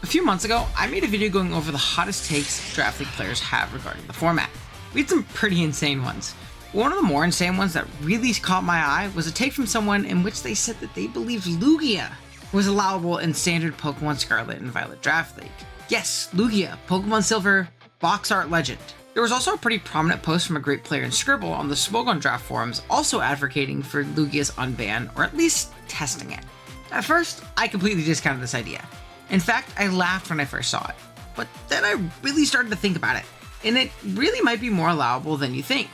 A few months ago, I made a video going over the hottest takes Draft League players have regarding the format. We had some pretty insane ones. One of the more insane ones that really caught my eye was a take from someone in which they said that they believed Lugia was allowable in standard Pokemon Scarlet and Violet Draft League. Yes, Lugia, Pokemon Silver, box art legend. There was also a pretty prominent post from a great player in Scribble on the Smogon Draft forums also advocating for Lugia's unban, or at least testing it. At first, I completely discounted this idea. In fact, I laughed when I first saw it, but then I really started to think about it, and it really might be more allowable than you think.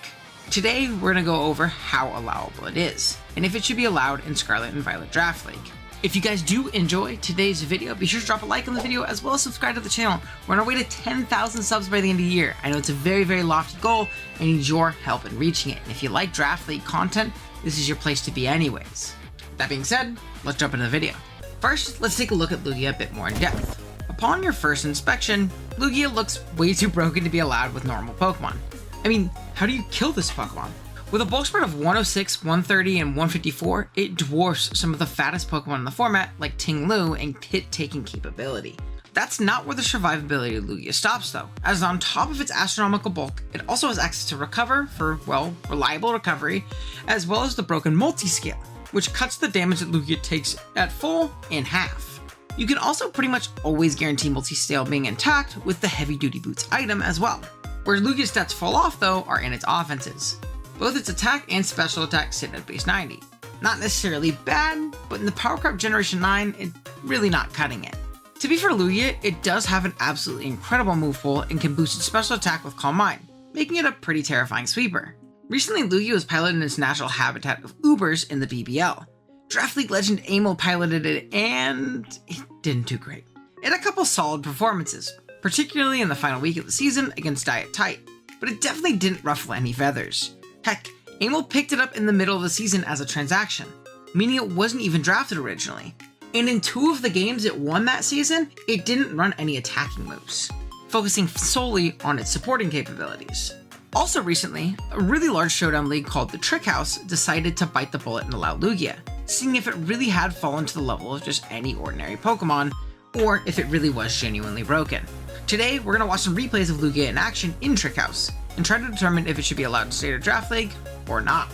Today, we're going to go over how allowable it is, and if it should be allowed in Scarlet and Violet Draft League. If you guys do enjoy today's video, be sure to drop a like on the video as well as subscribe to the channel. We're on our way to 10,000 subs by the end of the year. I know it's a very, very lofty goal. I need your help in reaching it. And if you like Draft League content, this is your place to be anyways. That being said, let's jump into the video. First, let's take a look at Lugia a bit more in depth. Upon your first inspection, Lugia looks way too broken to be allowed with normal Pokemon. I mean, how do you kill this Pokemon? With a bulk spread of 106, 130, and 154, it dwarfs some of the fattest Pokemon in the format, like Ting Lu, and hit-taking capability. That's not where the survivability of Lugia stops though, as on top of its astronomical bulk, it also has access to Recover for, well, reliable recovery, as well as the broken multi-scale, which cuts the damage that Lugia takes at full in half. You can also pretty much always guarantee multi-scale being intact with the Heavy Duty Boots item as well. Where Lugia's stats fall off though are in its offenses. Both its attack and special attack sit at base 90. Not necessarily bad, but in the Power Crop Generation 9, it's really not cutting it. To be fair to Lugia, it does have an absolutely incredible move pool and can boost its special attack with Calm Mind, making it a pretty terrifying sweeper. Recently, Lugia was piloted in its natural habitat of Ubers in the BBL. Draft League legend Amel piloted it and it didn't do great. It had a couple solid performances, particularly in the final week of the season against Diet Tight, but it definitely didn't ruffle any feathers. Heck, Amel picked it up in the middle of the season as a transaction, meaning it wasn't even drafted originally. And in 2 of the games it won that season, it didn't run any attacking moves, focusing solely on its supporting capabilities. Also recently, a really large showdown league called the Trick House decided to bite the bullet and allow Lugia, seeing if it really had fallen to the level of just any ordinary Pokemon, or if it really was genuinely broken. Today, we're going to watch some replays of Lugia in action in Trick House, and try to determine if it should be allowed in Standard Draft League or not.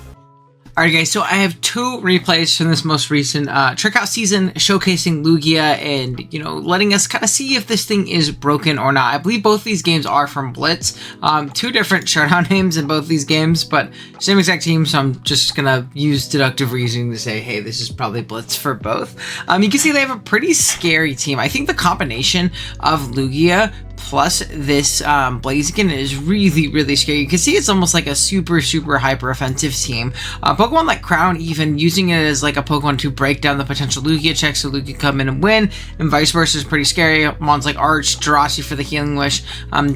Alright guys, so I have 2 replays from this most recent Trick House season showcasing Lugia and, letting us kind of see if this thing is broken or not. I believe both these games are from Blitz. 2 different showdown names in both these games, but same exact team, so I'm just gonna use deductive reasoning to say, hey, this is probably Blitz for both. You can see they have a pretty scary team. I think the combination of Lugia plus this Blaziken is really, really scary. You can see it's almost like a super, super hyper offensive team. Pokemon like Crown even using it as like a Pokemon to break down the potential Lugia checks so Lugia can come in and win, and vice versa is pretty scary. Mons like Arch, Jirachi for the Healing Wish,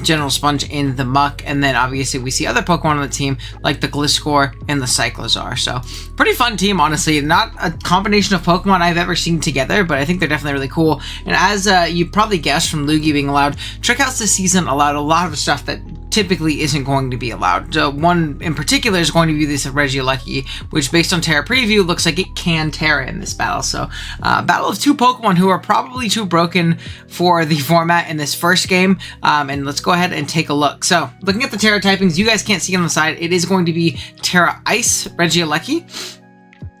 General Sponge in the Muck, and then obviously we see other Pokemon on the team like the Gliscor and the Cyclozar. So pretty fun team, honestly. Not a combination of Pokemon I've ever seen together, but I think they're definitely really cool. And as you probably guessed from Lugia being allowed, Trick House this season allowed a lot of stuff that typically isn't going to be allowed. One in particular is going to be this Regieleki, which based on Terra Preview looks like it can Terra in this battle. So battle of 2 Pokemon who are probably too broken for the format in this first game, and let's go ahead and take a look. So looking at the Terra typings, you guys can't see on the side, it is going to be Terra Ice Regieleki.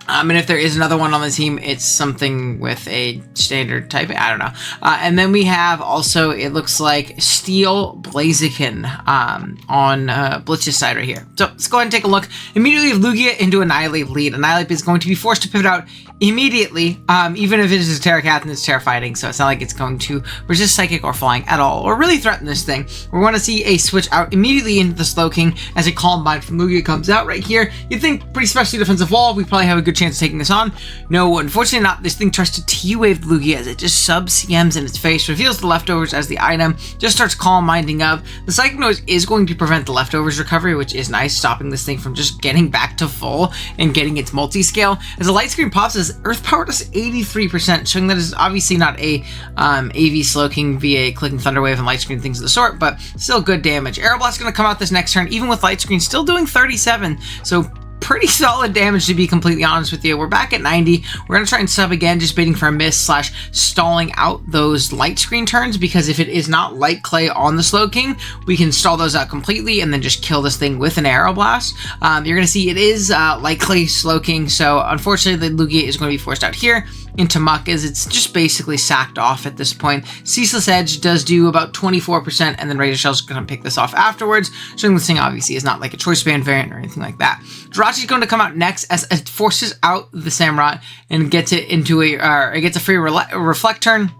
And if there is another one on the team, it's something with a standard typing. I don't know. And then we have also, it looks like Steel Blaziken on Blitz's side right here. So let's go ahead and take a look. Immediately have Lugia into Annihilate lead. Annihilate is going to be forced to pivot out immediately, even if it is a Terra Cat and it's Terra Fighting, so it's not like it's going to resist Psychic or Flying at all, or really threaten this thing. We want to see a switch out immediately into the Slowking as a Calm Mind from Lugia comes out right here. You'd think pretty specially defensive wall, we probably have a good chance of taking this on. No, unfortunately not. This thing tries to T-Wave Lugia as it just sub-CMs in its face, reveals the leftovers as the item, just starts Calm Minding up. The Psychic Noise is going to prevent the leftovers recovery, which is nice, stopping this thing from just getting back to full and getting its multi-scale. As the light screen pops, as Earth Power does 83%, showing that it's obviously not a AV Slowking via Clicking Thunder Wave and Light Screen, things of the sort, but still good damage. Aeroblast is going to come out this next turn, even with Light Screen still doing 37, so pretty solid damage, to be completely honest with you. We're back at 90. We're going to try and sub again, just baiting for a miss slash stalling out those light screen turns, because if it is not light clay on the Slowking, we can stall those out completely and then just kill this thing with an Arrow Blast. You're going to see it is light clay Slowking, so unfortunately the Lugia is going to be forced out here into Muck, as it's just basically sacked off at this point. Ceaseless Edge does do about 24%, and then Razor Shell's going to pick this off afterwards, showing this thing obviously is not like a Choice Band variant or anything like that. Jirachi's going to come out next as it forces out the Samurott and gets it into it gets a free Reflect turn.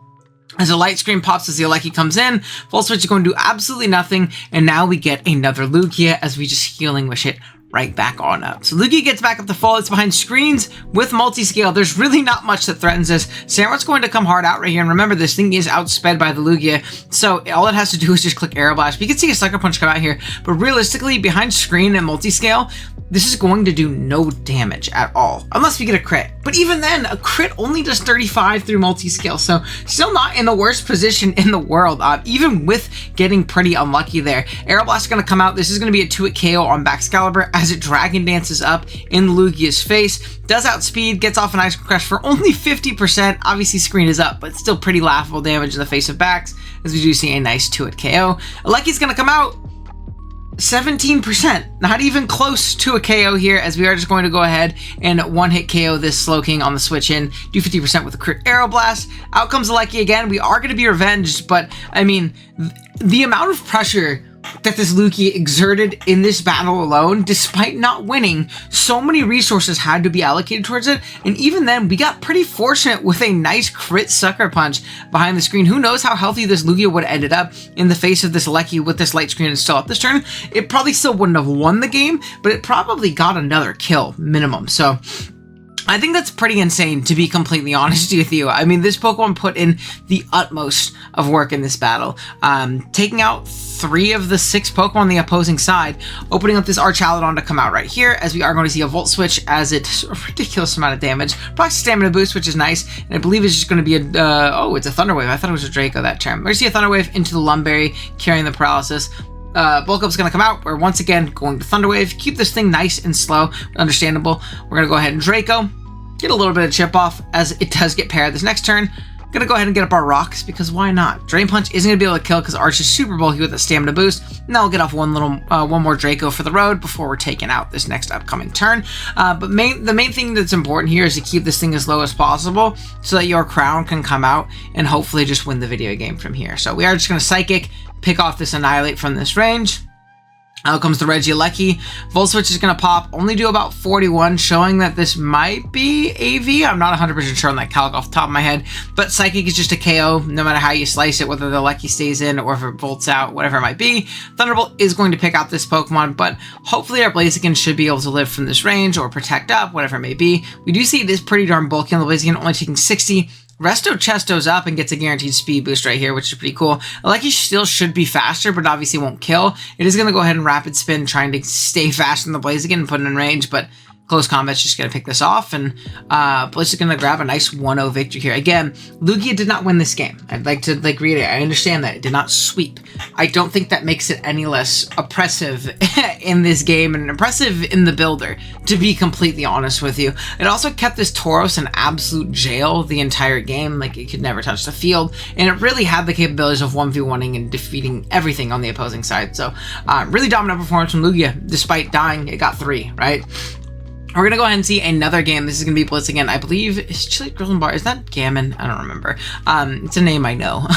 As a light screen pops as the Alecki comes in, Volt Switch is going to do absolutely nothing, and now we get another Lugia as we just Healing Wish it right back on up. So Lugia gets back up to full. It's behind screens with multi-scale. There's really not much that threatens this. Samurott's going to come hard out right here, and remember, this thing is outsped by the Lugia, so all it has to do is just click Arrow Blast. You can see a Sucker Punch come out here, but realistically, behind screen and multi-scale, this is going to do no damage at all, unless we get a crit. But even then, a crit only does 35 through multi-scale, so still not in the worst position in the world, even with getting pretty unlucky there. Arrow Blast is going to come out. This is going to be a 2-hit KO on Baxcalibur as it Dragon Dances up in Lugia's face. Does outspeed, gets off an Ice Crush for only 50%. Obviously, screen is up, but still pretty laughable damage in the face of Bax, as we do see a nice 2-hit KO. Alecki's going to come out. 17%, not even close to a KO here, as we are just going to go ahead and one-hit KO this Slowking on the switch in, do 50% with a crit Arrow Blast. Out comes Alecki again. We are going to be revenged, but I mean, the amount of pressure that this Lugia exerted in this battle alone, despite not winning, so many resources had to be allocated towards it, and even then, we got pretty fortunate with a nice crit Sucker Punch behind the screen. Who knows how healthy this Lugia would have ended up in the face of this Alecki with this light screen and still up this turn. It probably still wouldn't have won the game, but it probably got another kill, minimum. So I think that's pretty insane, to be completely honest with you. I mean, this Pokemon put in the utmost of work in this battle, taking out 3 of the 6 Pokemon on the opposing side, opening up this Archaludon to come out right here, as we are going to see a Volt Switch as it's a ridiculous amount of damage. Proc Stamina Boost, which is nice, and I believe it's just going to be a, oh, it's a Thunder Wave. I thought it was a Draco that turn. We're going to see a Thunder Wave into the Lumberry, carrying the Paralysis. Bulk Up's going to come out. We're once again going to Thunder Wave. Keep this thing nice and slow. Understandable. We're going to go ahead and Draco. Get a little bit of chip off, as it does get paired this next turn. Going to go ahead and get up our rocks, because why not? Drain Punch isn't going to be able to kill, because Arch is super bulky with a Stamina Boost. And that'll get off one more Draco for the road before we're taking out this next upcoming turn. But the main thing that's important here is to keep this thing as low as possible, so that your Crown can come out and hopefully just win the video game from here. So we are just going to Psychic, pick off this Annihilate from this range. Out comes the Regieleki. Volt Switch is going to pop, only do about 41, showing that this might be AV. I'm not 100% sure on that calc off the top of my head, but Psychic is just a KO, no matter how you slice it, whether the Lecky stays in or if it volts out, whatever it might be. Thunderbolt is going to pick out this Pokemon, but hopefully our Blaziken should be able to live from this range or protect up, whatever it may be. We do see it is pretty darn bulky on the Blaziken, only taking 60. Resto Chesto's up and gets a guaranteed speed boost right here, which is pretty cool. Alecki still should be faster, but obviously won't kill. It is going to go ahead and Rapid Spin, trying to stay fast in the Blaziken and put it in range, but Close Combat's just going to pick this off, and Blitz is going to grab a nice 1-0 victory here. Again, Lugia did not win this game. I'd like to reiterate, I understand that. It did not sweep. I don't think that makes it any less oppressive in this game and impressive in the builder, to be completely honest with you. It also kept this Tauros in absolute jail the entire game. Like, it could never touch the field, and it really had the capabilities of 1v1ing and defeating everything on the opposing side. So, really dominant performance from Lugia. Despite dying, it got 3, right? We're going to go ahead and see another game. This is going to be Blitz again. I believe, is Chili Grill and Bar, is that Gammon? I don't remember. It's a name I know.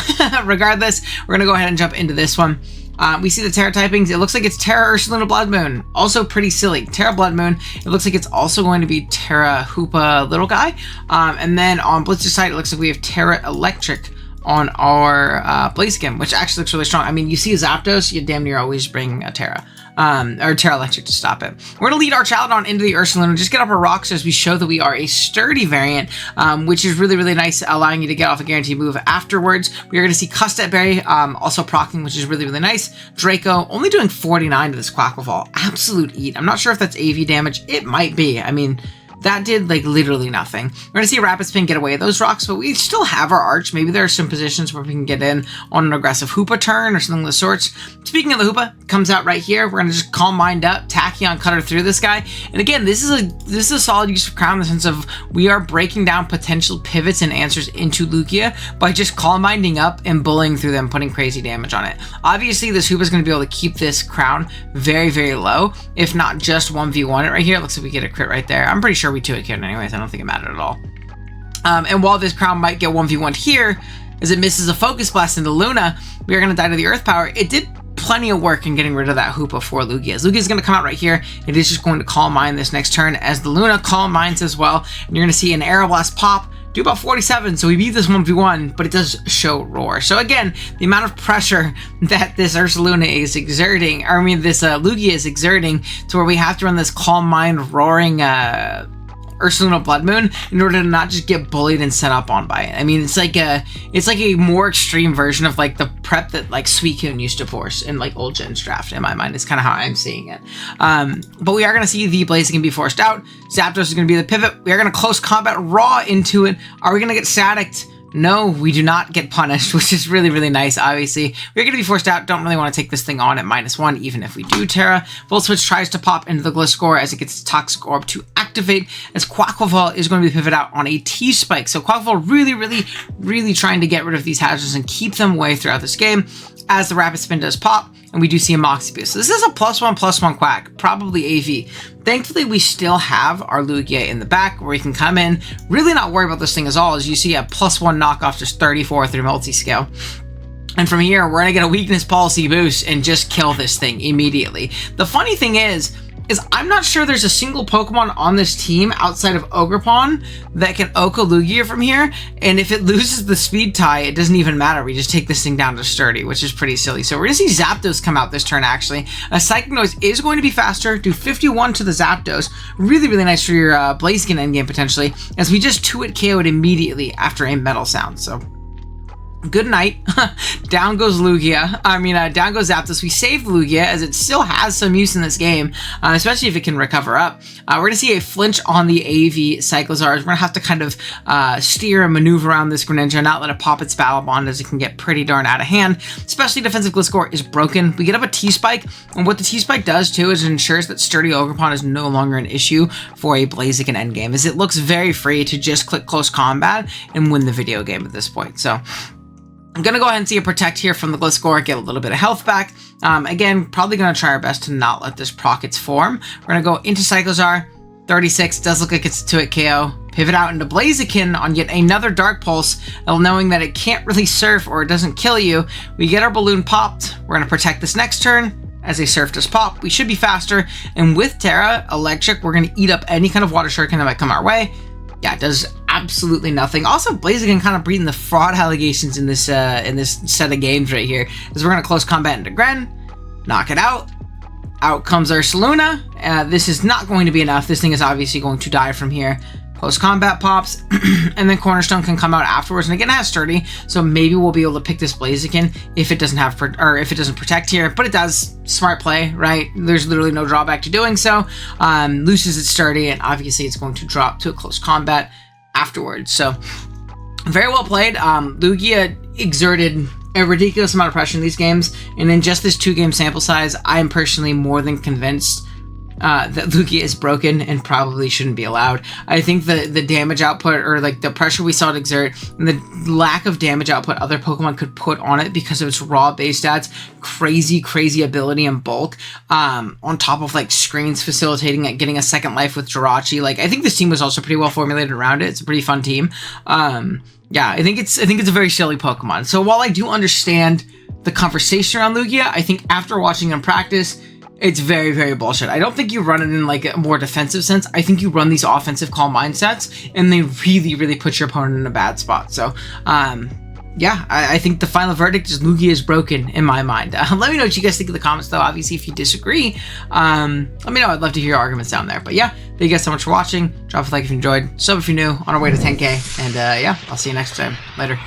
Regardless, we're going to go ahead and jump into this one. We see the Terra typings. It looks like it's Terra Ursaluna Blood Moon. Also pretty silly. Terra Blood Moon. It looks like it's also going to be Terra Hoopa Little Guy. And then on Blitz's side, it looks like we have Terra Electric on our Blaziken, which actually looks really strong. I mean, you see a Zapdos, you damn near always bring a Terra. Or Terra Electric to stop it. We're going to lead our Archaludon into the Ursaluna, just get up our rocks as we show that we are a sturdy variant, which is really, really nice, allowing you to get off a guaranteed move afterwards. We are going to see Custette Berry, also proccing, which is really, really nice. Draco, only doing 49 to this Quackleval. Absolute eat. I'm not sure if that's AV damage. It might be. I mean, that did, like, literally nothing. We're going to see a Rapid Spin get away those rocks, but we still have our Arch. Maybe there are some positions where we can get in on an aggressive Hoopa turn or something of the sorts. Speaking of the Hoopa, comes out right here. We're gonna just Calm Mind up, Tachyon Cutter through this guy. And again, this is a solid use of Crown in the sense of we are breaking down potential pivots and answers into Lugia by just Calm Minding up and bullying through them, putting crazy damage on it. Obviously, this Hoopa is gonna be able to keep this Crown very, very low, if not just 1v1 it right here. It looks like we get a crit right there. I'm pretty sure we 2-hit killed anyways. I don't think it mattered at all. And while this Crown might get 1v1 here, as it misses a Focus Blast into Luna, we are going to die to the Earth Power. It did plenty of work in getting rid of that Hoopa for Lugia. As Lugia is going to come out right here, it is just going to Calm Mind this next turn, as the Luna Calm Minds as well. And you're going to see an Aeroblast pop, do about 47, so we beat this 1v1, but it does show Roar. So again, the amount of pressure that this Ursaluna is exerting, or I mean this Lugia is exerting, to where we have to run this Calm Mind roaring Ursaluna Blood Moon in order to not just get bullied and set up on by it. I mean, it's like a more extreme version of like the prep that like Suicune used to force in like old Gen's draft. In my mind, it's kind of how I'm seeing it. But we are going to see the Blaziken be forced out. Zapdos is going to be the pivot. We are going to close combat raw into it. Are we going to get staticked? No, we do not get punished, which is really, really nice, obviously. We're going to be forced out. Don't really want to take this thing on at -1, even if we do Terra. Volt Switch tries to pop into the Gliscor as it gets its Toxic Orb to activate, as Quaquaval is going to be pivot out on a T-Spike. So Quaquaval really, really, really trying to get rid of these hazards and keep them away throughout this game, as the Rapid Spin does pop, and we do see a Moxie Boost. So this is a +1/+1 Quack, probably AV. Thankfully, we still have our Lugia in the back where we can come in, really not worry about this thing at all, as you see a +1 knockoff, just 34 through multi-scale. And from here, we're going to get a Weakness Policy boost and just kill this thing immediately. The funny thing is I'm not sure there's a single Pokemon on this team outside of Ogerpon that can Oko Lugia from here, and if it loses the speed tie, it doesn't even matter. We just take this thing down to Sturdy, which is pretty silly. So we're going to see Zapdos come out this turn, actually. A Psychic Noise is going to be faster, do 51 to the Zapdos. Really, really nice for your Blaziken endgame, potentially, as we just 2-hit KO'd immediately after a Metal Sound, so good night. Down goes Lugia. Down goes Zapdos. We saved Lugia, as it still has some use in this game, especially if it can recover up. We're going to see a flinch on the AV Cyclozars. We're going to have to kind of steer and maneuver around this Greninja, not let it pop its Battle Bond, as it can get pretty darn out of hand. Especially defensive Gliscor is broken. We get up a T-Spike, and what the T-Spike does too is it ensures that Sturdy Ogerpon is no longer an issue for a Blaziken endgame, as it looks very free to just click Close Combat and win the video game at this point. So I'm going to go ahead and see a Protect here from the Gliscor, get a little bit of health back. Again, probably going to try our best to not let this proc its form. We're going to go into Cyclozar. 36, does look like it's a 2-hit KO. Pivot out into Blaziken on yet another Dark Pulse, knowing that it can't really Surf or it doesn't kill you. We get our Balloon popped. We're going to Protect this next turn. As a Surf does pop, we should be faster. And with Terra, Electric, we're going to eat up any kind of Water Shuriken that might come our way. Yeah, it does absolutely nothing. Also, Blaziken kind of breeding the fraud allegations in this set of games right here, as we're going to close combat into Gren, knock it out. Out comes Ursaluna. This is not going to be enough. This thing is obviously going to die from here. Close combat pops, and then Cornerstone can come out afterwards. And again, it has Sturdy, so maybe we'll be able to pick this Blaziken if it doesn't have, or if it doesn't Protect here. But it does. Smart play, right? There's literally no drawback to doing so. Loses its Sturdy, and obviously it's going to drop to a close combat afterwards. So very well played. Lugia exerted a ridiculous amount of pressure in these games, and in just this 2-game sample size, I am personally more than convinced that Lugia is broken and probably shouldn't be allowed. I think the damage output, or like the pressure we saw it exert, and the lack of damage output other Pokemon could put on it because of its raw base stats, crazy ability and bulk, on top of like screens facilitating it, getting a second life with Jirachi. Like, I think this team was also pretty well formulated around it. It's a pretty fun team. Yeah, I think it's a very silly Pokemon. So while I do understand the conversation around Lugia, I think after watching him practice, it's very bullshit. I don't think you run it in like a more defensive sense. I think you run these offensive call mindsets, and they really put your opponent in a bad spot. So, yeah, I think the final verdict is Lugia is broken in my mind. Let me know what you guys think in the comments, though. Obviously, if you disagree, let me know. I'd love to hear your arguments down there. But yeah, thank you guys so much for watching. Drop a like if you enjoyed. Sub if you're new. On our way to 10K. And yeah, I'll see you next time. Later.